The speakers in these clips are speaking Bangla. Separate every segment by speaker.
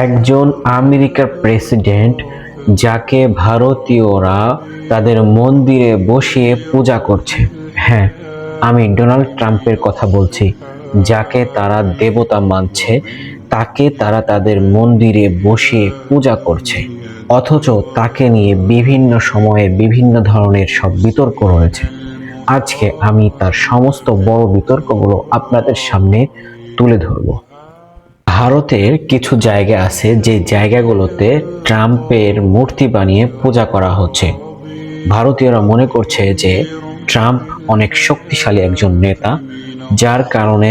Speaker 1: একজন আমেরিকার প্রেসিডেন্ট যাকে ভারতীয়রা তাদের মন্দিরে বসিয়ে পূজা করছে। হ্যাঁ, আমি ডোনাল্ড ট্রাম্পের কথা বলছি। যাকে তারা দেবতা মানছে, তাকে তারা তাদের মন্দিরে বসিয়ে পূজা করছে, অথচ তাকে নিয়ে বিভিন্ন সময়ে বিভিন্ন ধরনের সব বিতর্ক রয়েছে। আজকে আমি তার সমস্ত বড় বিতর্কগুলো আপনাদের সামনে তুলে ধরব। ভারতের কিছু জায়গা আছে যে জায়গাগুলোতে ট্রাম্পের মূর্তি বানিয়ে পূজা করা হচ্ছে। ভারতীয়রা মনে করছে যে ট্রাম্প অনেক শক্তিশালী একজন নেতা, যার কারণে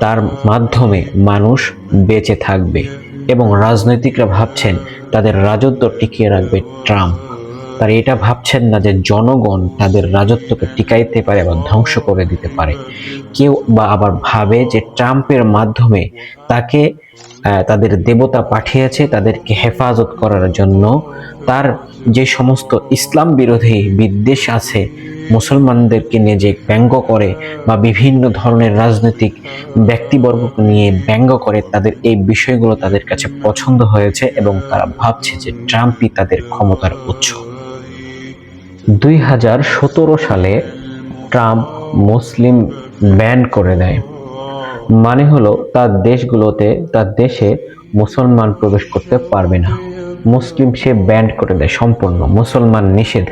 Speaker 1: তার মাধ্যমে মানুষ বেঁচে থাকবে এবং রাজনৈতিকরা ভাবছেন তাদের রাজত্ব টিকিয়ে রাখবে ট্রাম্প। তারা এটা ভাবছেন না যে জনগণ তাদের রাজত্বকে টিকাইতে পারে বা ধ্বংস করে দিতে পারে। কেউ বা আবার ভাবে যে ট্রাম্পের মাধ্যমে তাকে তাদের দেবতা পাঠিয়েছে তাদেরকে হেফাজত করার জন্য। তার যে সমস্ত ইসলাম বিরোধী বিদ্বেষ আছে, মুসলমানদেরকে নিয়ে যে ব্যঙ্গ করে বা বিভিন্ন ধরনের রাজনৈতিক ব্যক্তিবর্গকে নিয়ে ব্যঙ্গ করে, তাদের এই বিষয়গুলো তাদের কাছে পছন্দ হয়েছে এবং তারা ভাবছে যে ট্রাম্পই তাদের ক্ষমতার উৎস। 2017 সালে ট্রাম্প মুসলিম ব্যান করে দেয়। মানে হলো তার দেশে মুসলমান প্রবেশ করতে পারবে না। মুসলিম সে ব্যান করে দেয়, সম্পূর্ণ মুসলমান নিষেধ,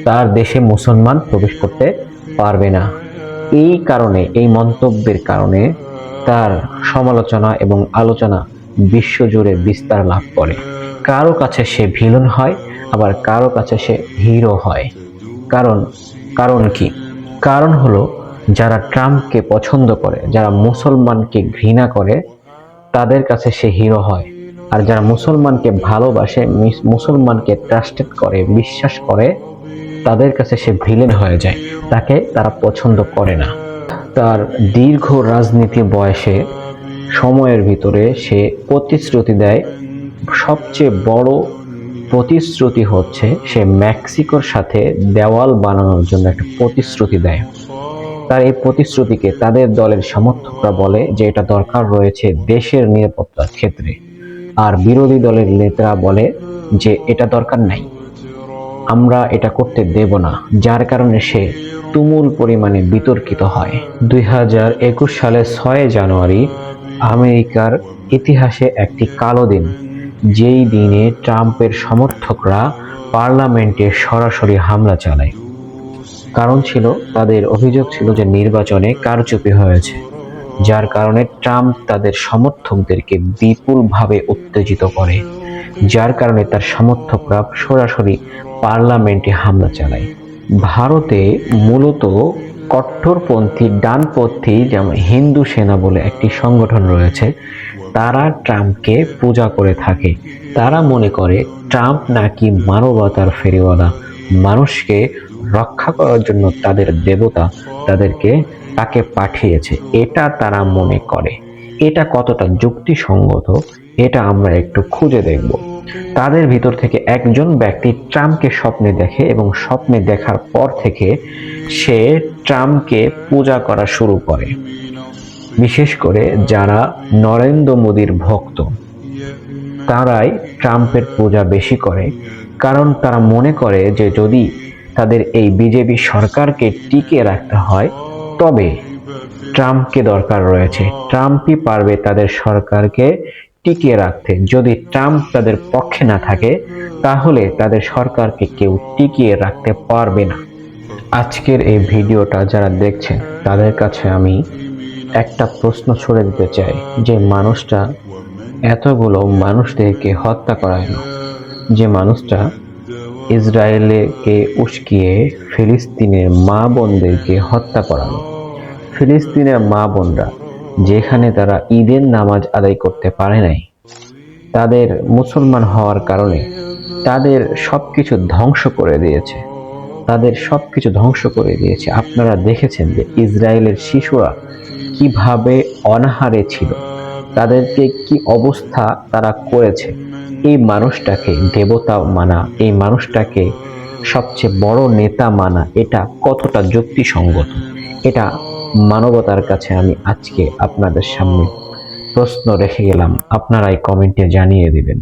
Speaker 1: তার দেশে মুসলমান প্রবেশ করতে পারবে না। এই কারণে, এই মন্তব্যের কারণে তার সমালোচনা এবং আলোচনা বিশ্বজুড়ে বিস্তার লাভ করে। কারো কাছে সে ভিলেন হয়, আবার কারো কাছে সে হিরো হয়। কারণ কি? কারণ হলো যারা ট্রাম্পকে পছন্দ করে, যারা মুসলমানকে ঘৃণা করে, তাদের কাছে সে হিরো হয়। আর যারা মুসলমানকে ভালোবাসে, মুসলমানকে ট্রাস্টেড করে, বিশ্বাস করে, তাদের কাছে সে ভিলেন হয়ে যায়। তাকে তারা পছন্দ করে না। তার দীর্ঘ রাজনীতি বয়সে সময়ের ভিতরে সে প্রতিশ্রুতি দেয়। সবচেয়ে বড় প্রতিশ্রুতি হচ্ছে সে মেক্সিকোর সাথে দেওয়াল বানানোর জন্য একটা প্রতিশ্রুতি দেয়। তার এই প্রতিশ্রুতিকে তাদের দলের সমর্থকরা বলে যে এটা দরকার রয়েছে দেশের নিরাপত্তার ক্ষেত্রে, আর বিরোধী দলের নেতারা বলে যে এটা দরকার নাই, আমরা এটা করতে দেব না। যার কারণে সে তুমুল পরিমাণে বিতর্কিত হয়। 2021 সালের 6 জানুয়ারি আমেরিকার ইতিহাসে একটি কালো দিন, যেই দিনে ট্রাম্পের সমর্থকরা পার্লামেন্টে সরাসরি হামলা চালায়। কারণ ছিল, তাদের অভিযোগ ছিল যে নির্বাচনে কারচুপি হয়েছে, যার কারণে ট্রাম্প তাদের সমর্থকদেরকে বিপুলভাবে উত্তেজিত করে, যার কারণে তার সমর্থকরা সরাসরি পার্লামেন্টে হামলা চালায়। ভারতে মূলত কট্টরপন্থী ডানপন্থী, যেমন হিন্দু সেনা বলে একটি সংগঠন রয়েছে, তারা ট্রাম্পকে পূজা করে থাকে। তারা মনে করে ট্রাম্প নাকি মানবতার ফেরিওয়ালা, মানুষকে রক্ষা করার জন্য তাদের দেবতা তাকে পাঠিয়েছে, এটা তারা মনে করে। এটা কতটা যুক্তিসঙ্গত, এটা আমরা একটু খুঁজে দেখব। তাদের ভিতর থেকে একজন ব্যক্তি ট্রাম্পকে স্বপ্নে দেখে এবং স্বপ্নে দেখার পর থেকে সে ট্রাম্পকে পূজা করা শুরু করে। বিশেষ করে যারা নরেন্দ্র মোদীর ভক্ত, তারাই ট্রাম্পের পূজা বেশি করে। কারণ তারা মনে করে যে যদি তাদের এই বিজেপি সরকারকে টিকিয়ে রাখতে হয়, তবে ট্রাম্পকে দরকার রয়েছে। ট্রাম্পই পারবে তাদের সরকারকে টিকিয়ে রাখতে। যদি ট্রাম্প তাদের পক্ষে না থাকে, তাহলে তাদের সরকারকে কেউ টিকিয়ে রাখতে পারবে না। আজকের এই ভিডিওটা যারা দেখছেন, তাদের কাছে আমি একটা প্রশ্ন ছুড়ে দিতে চাই, যে মানুষটা এতগুলো মানুষদেরকে হত্যা করালো, যে মানুষটা ইসরায়েলকে উস্কিয়ে ফিলিস্তিনের মা বোনদেরকে হত্যা করালো, ফিলিস্তিনের মা বোনরা যেখানে তারা ঈদের নামাজ আদায় করতে পারে নাই, তাদের মুসলমান হওয়ার কারণে তাদের সবকিছু ধ্বংস করে দিয়েছে, আপনারা দেখেছেন যে ইসরায়েলের শিশুরা কিভাবে অনাহারে ছিল, তাদেরকে কি অবস্থা তারা করেছে। এই মানুষটাকে দেবতা মানা, এই মানুষটাকে সবচেয়ে বড় নেতা মানা, এটা কতটা যুক্তিসঙ্গত, এটা মানবতার কাছে আমি আজকে আপনাদের সামনে প্রশ্ন রেখে গেলাম, আপনারাই কমেন্টে জানিয়ে দিবেন।